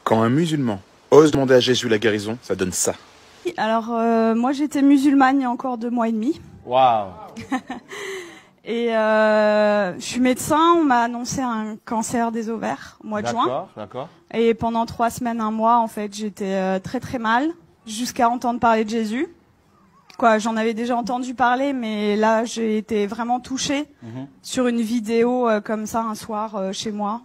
Quand un musulman ose demander à Jésus la guérison, ça donne ça. Alors, moi j'étais musulmane il y a encore 2 mois et demi. Waouh. Et je suis médecin, on m'a annoncé un cancer des ovaires au mois de juin. D'accord, d'accord. Et pendant 3 semaines, 1 mois, en fait, j'étais très très mal, jusqu'à entendre parler de Jésus. Quoi, j'en avais déjà entendu parler, mais là, j'ai été vraiment touchée sur une vidéo comme ça un soir chez moi.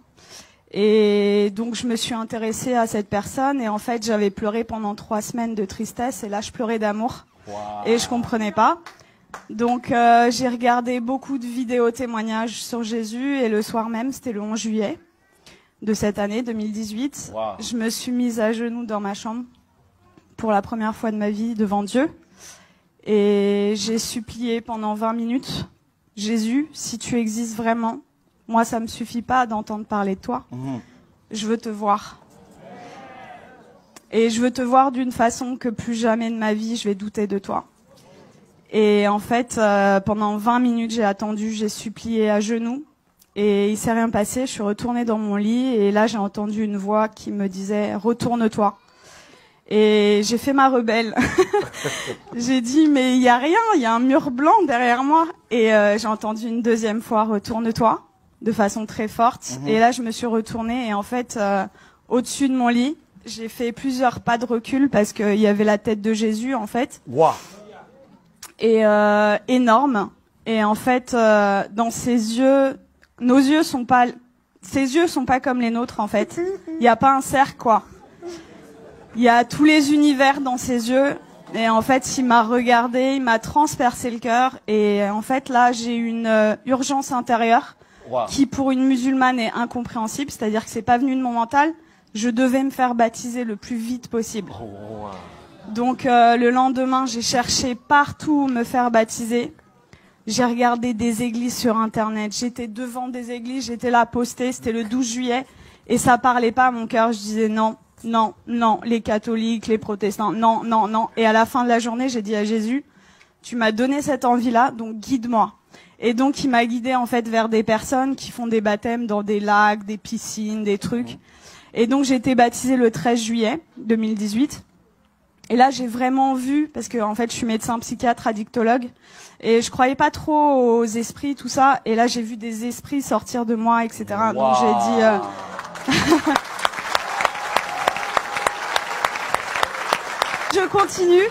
Et donc, je me suis intéressée à cette personne. Et en fait, j'avais pleuré pendant 3 semaines de tristesse. Et là, je pleurais d'amour. Wow. Et je comprenais pas. Donc, j'ai regardé beaucoup de vidéos témoignages sur Jésus. Et le soir même, c'était le 11 juillet de cette année, 2018. Wow. Je me suis mise à genoux dans ma chambre pour la première fois de ma vie devant Dieu. Et j'ai supplié pendant 20 minutes, Jésus, si tu existes vraiment, moi ça me suffit pas d'entendre parler de toi, je veux te voir. Et je veux te voir d'une façon que plus jamais de ma vie je vais douter de toi. Et en fait, pendant 20 minutes j'ai attendu, j'ai supplié à genoux, et il s'est rien passé, je suis retournée dans mon lit, et là j'ai entendu une voix qui me disait « Retourne-toi ». Et j'ai fait ma rebelle. J'ai dit, mais il y a rien, il y a un mur blanc derrière moi. Et j'ai entendu une deuxième fois, retourne-toi, de façon très forte. Et là, je me suis retournée et en fait, au-dessus de mon lit, j'ai fait plusieurs pas de recul parce qu'il y avait la tête de Jésus, en fait. Wow. Et énorme. Et en fait, dans ses yeux, ses yeux sont pas comme les nôtres, en fait. Il n'y a pas un cercle, quoi. Il y a tous les univers dans ses yeux. Et en fait, il m'a regardé, il m'a transpercé le cœur. Et en fait, là, j'ai une urgence intérieure qui, pour une musulmane, est incompréhensible. C'est-à-dire que c'est pas venu de mon mental. Je devais me faire baptiser le plus vite possible. Donc, le lendemain, j'ai cherché partout où me faire baptiser. J'ai regardé des églises sur Internet. J'étais devant des églises, j'étais là postée. C'était le 12 juillet. Et ça parlait pas à mon cœur. Je disais non. Non, non, les catholiques, les protestants, non, non, non. Et à la fin de la journée, j'ai dit à Jésus, tu m'as donné cette envie-là, donc guide-moi. Et donc, il m'a guidée en fait vers des personnes qui font des baptêmes dans des lacs, des piscines, des trucs. Et donc, j'ai été baptisée le 13 juillet 2018. Et là, j'ai vraiment vu, parce que en fait, je suis médecin psychiatre, addictologue, et je croyais pas trop aux esprits, tout ça. Et là, j'ai vu des esprits sortir de moi, etc. Wow. Donc, j'ai dit... Je continue.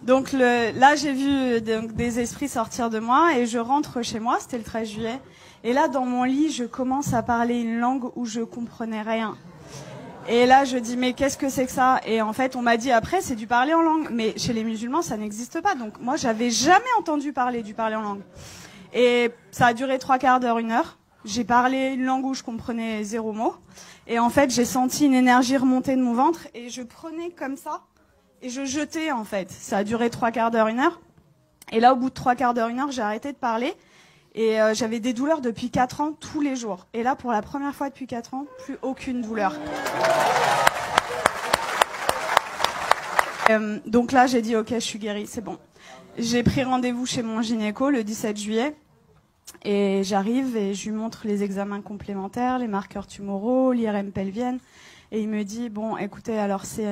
Donc là, j'ai vu des esprits sortir de moi et je rentre chez moi, c'était le 13 juillet. Et là, dans mon lit, je commence à parler une langue où je comprenais rien. Et là, je dis, mais qu'est-ce que c'est que ça? Et en fait, on m'a dit après, c'est du parler en langue. Mais chez les musulmans, ça n'existe pas. Donc moi, j'avais jamais entendu parler du parler en langue. Et ça a duré 3 quarts d'heure, 1 heure. J'ai parlé une langue où je comprenais 0 mot. Et en fait, j'ai senti une énergie remonter de mon ventre et je prenais comme ça et je jetais en fait. Ça a duré 3 quarts d'heure, 1 heure. Et là, au bout de 3 quarts d'heure, 1 heure, j'ai arrêté de parler et j'avais des douleurs depuis 4 ans tous les jours. Et là, pour la première fois depuis 4 ans, plus aucune douleur. Donc là, j'ai dit ok, je suis guérie, c'est bon. J'ai pris rendez-vous chez mon gynéco le 17 juillet. Et j'arrive et je lui montre les examens complémentaires, les marqueurs tumoraux, l'IRM pelvienne. Et il me dit, bon, écoutez, alors c'est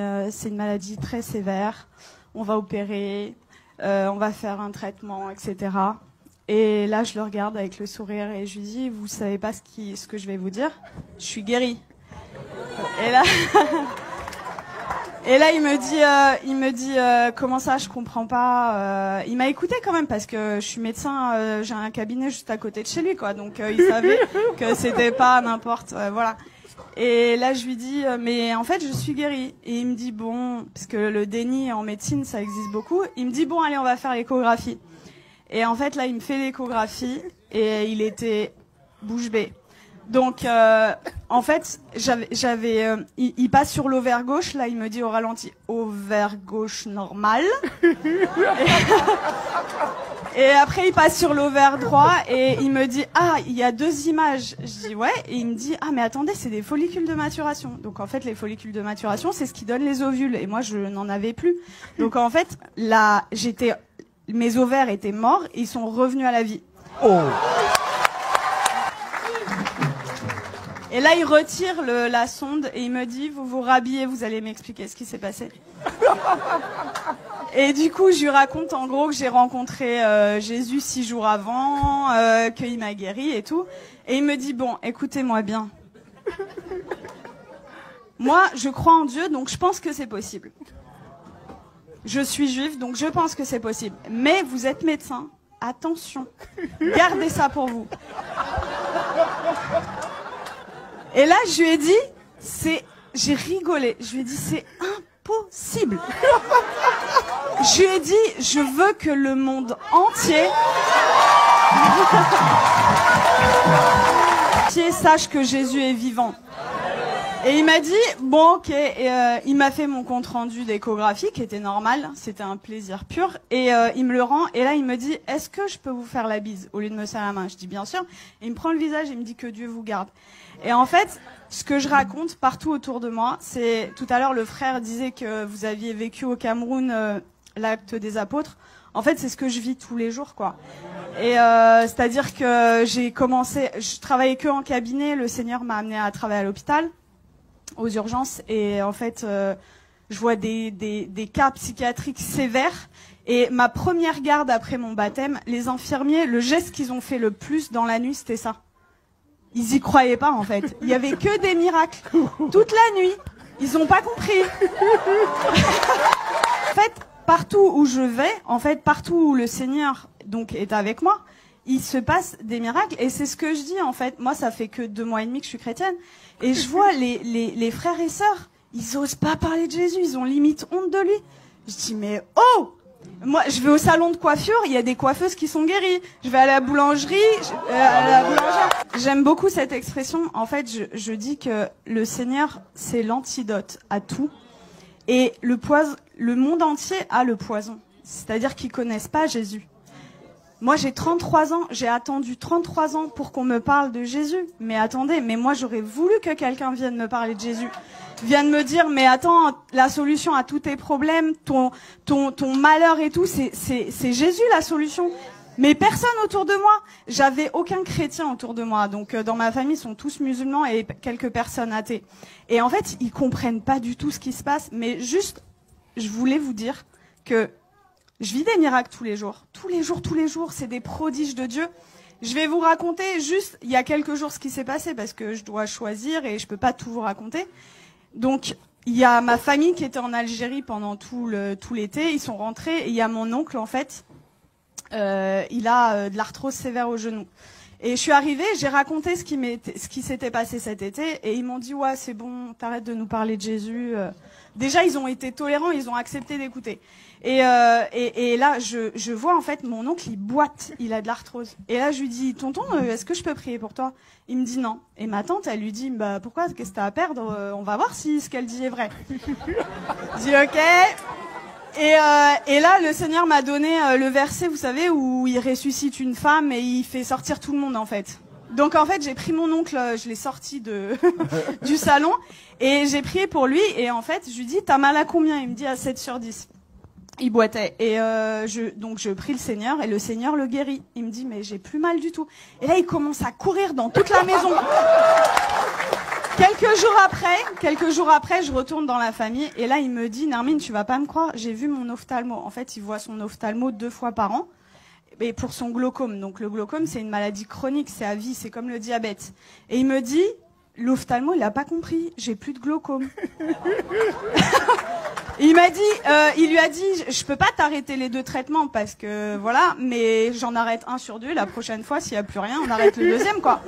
une maladie très sévère, on va opérer, on va faire un traitement, etc. Et là, je le regarde avec le sourire et je lui dis, vous savez pas ce que je vais vous dire? Je suis guérie. Et là... Et là, il me dit, comment ça, je comprends pas. Il m'a écouté quand même parce que je suis médecin, j'ai un cabinet juste à côté de chez lui, quoi. Donc il savait que c'était pas n'importe, voilà. Et là, je lui dis, mais en fait, je suis guérie. Et il me dit bon, parce que le déni en médecine, ça existe beaucoup. Il me dit bon, allez, on va faire l'échographie. Et en fait, là, il me fait l'échographie et il était bouche bée. Donc, en fait, il passe sur l'ovaire gauche. Là, il me dit au ralenti, ovaire gauche normal. Et après, il passe sur l'ovaire droit et il me dit, ah, il y a 2 images. Je dis ouais. Et il me dit, ah, mais attendez, c'est des follicules de maturation. Donc, en fait, les follicules de maturation, c'est ce qui donne les ovules. Et moi, je n'en avais plus. Donc, en fait, là, mes ovaires étaient morts et ils sont revenus à la vie. Oh. Et là, il retire la sonde et il me dit, vous vous rhabillez, vous allez m'expliquer ce qui s'est passé. Et du coup, je lui raconte en gros que j'ai rencontré Jésus 6 jours avant, qu'il m'a guéri et tout. Et il me dit, bon, écoutez-moi bien. Moi, je crois en Dieu, donc je pense que c'est possible. Je suis juif, donc je pense que c'est possible. Mais vous êtes médecin, attention, gardez ça pour vous. Et là, je lui ai dit, j'ai rigolé, je lui ai dit, c'est impossible. Je lui ai dit, je veux que le monde entier sache que Jésus est vivant. Et il m'a dit, bon ok, et il m'a fait mon compte rendu d'échographie qui était normal, c'était un plaisir pur, et il me le rend, et là il me dit, est-ce que je peux vous faire la bise au lieu de me serrer la main? Je dis bien sûr, et il me prend le visage et il me dit que Dieu vous garde. Et en fait, ce que je raconte partout autour de moi, c'est, tout à l'heure le frère disait que vous aviez vécu au Cameroun l'acte des apôtres, en fait c'est ce que je vis tous les jours quoi. Et c'est-à-dire que j'ai commencé, je travaillais que en cabinet, le Seigneur m'a amené à travailler à l'hôpital, aux urgences, et en fait je vois des cas psychiatriques sévères, et ma première garde après mon baptême, les infirmiers, le geste qu'ils ont fait le plus dans la nuit, c'était ça. Ils y croyaient pas en fait, il y avait que des miracles toute la nuit, ils ont pas compris. En fait, partout où je vais, en fait partout où le Seigneur donc est avec moi, il se passe des miracles, et c'est ce que je dis en fait. Moi, ça fait que 2 mois et demi que je suis chrétienne, et je vois les frères et sœurs, ils osent pas parler de Jésus, ils ont limite honte de lui. Je dis mais oh, moi je vais au salon de coiffure, il y a des coiffeuses qui sont guéries. Je vais à la boulangerie, J'aime beaucoup cette expression. En fait, je dis que le Seigneur c'est l'antidote à tout, et le monde entier a le poison, c'est-à-dire qu'ils connaissent pas Jésus. Moi, j'ai 33 ans, j'ai attendu 33 ans pour qu'on me parle de Jésus. Mais attendez, mais moi, j'aurais voulu que quelqu'un vienne me parler de Jésus. Vienne me dire, mais attends, la solution à tous tes problèmes, ton malheur et tout, c'est Jésus la solution. Mais personne autour de moi. J'avais aucun chrétien autour de moi. Donc, dans ma famille, ils sont tous musulmans et quelques personnes athées. Et en fait, ils comprennent pas du tout ce qui se passe. Mais juste, je voulais vous dire que je vis des miracles tous les jours. Tous les jours, c'est des prodiges de Dieu. Je vais vous raconter juste, il y a quelques jours, ce qui s'est passé, parce que je dois choisir et je peux pas tout vous raconter. Donc, il y a ma famille qui était en Algérie pendant tout l'été. Ils sont rentrés, et il y a mon oncle, en fait. Il a de l'arthrose sévère au genou. Et je suis arrivée, j'ai raconté ce qui s'était passé cet été, et ils m'ont dit, ouais, c'est bon, t'arrêtes de nous parler de Jésus. Déjà, ils ont été tolérants, ils ont accepté d'écouter. Et là, je vois en fait mon oncle, il boite, il a de l'arthrose. Et là, je lui dis, tonton, est-ce que je peux prier pour toi? Il me dit non. Et ma tante, elle lui dit, bah pourquoi? Qu'est-ce que t'as à perdre? On va voir si ce qu'elle dit est vrai. Je dis ok. Et là, le Seigneur m'a donné le verset, vous savez, où il ressuscite une femme et il fait sortir tout le monde en fait. Donc en fait, j'ai pris mon oncle, je l'ai sorti du salon, et j'ai prié pour lui, et en fait, je lui dis, t'as mal à combien? Il me dit à 7 sur 10. Il boitait, et donc je prie le Seigneur, et le Seigneur le guérit. Il me dit, mais j'ai plus mal du tout. Et là, il commence à courir dans toute la maison. Quelques jours après, je retourne dans la famille, et là, il me dit, Nermine, tu vas pas me croire, j'ai vu mon ophtalmo. En fait, il voit son ophtalmo 2 fois par an. Et pour son glaucome. Donc le glaucome, c'est une maladie chronique, c'est à vie, c'est comme le diabète. Et il me dit, l'ophtalmo, il a pas compris, j'ai plus de glaucome. Il m'a dit, il lui a dit, je peux pas t'arrêter les 2 traitements parce que voilà, mais j'en arrête 1 sur 2. La prochaine fois, s'il y a plus rien, on arrête le 2e, quoi.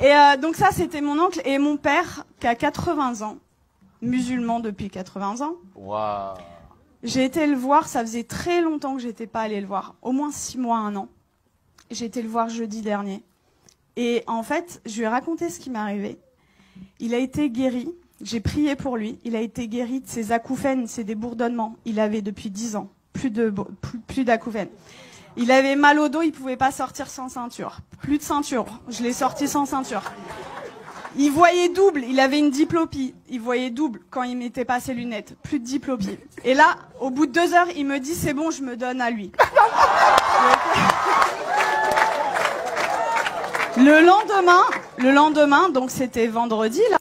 Et donc ça, c'était mon oncle, et mon père qui a 80 ans, musulman depuis 80 ans. Waouh. J'ai été le voir, ça faisait très longtemps que j'étais pas allée le voir, au moins 6 mois, 1 an. J'ai été le voir jeudi dernier. Et en fait, je lui ai raconté ce qui m'est arrivé. Il a été guéri, j'ai prié pour lui, il a été guéri de ses acouphènes, c'est des bourdonnements. Il avait depuis 10 ans, plus d'acouphènes. Il avait mal au dos, il pouvait pas sortir sans ceinture. Plus de ceinture, je l'ai sorti sans ceinture. Il voyait double, il avait une diplopie. Il voyait double quand il mettait pas ses lunettes. Plus de diplopie. Et là, au bout de 2 heures, il me dit, c'est bon, je me donne à lui. Le lendemain, donc c'était vendredi, là.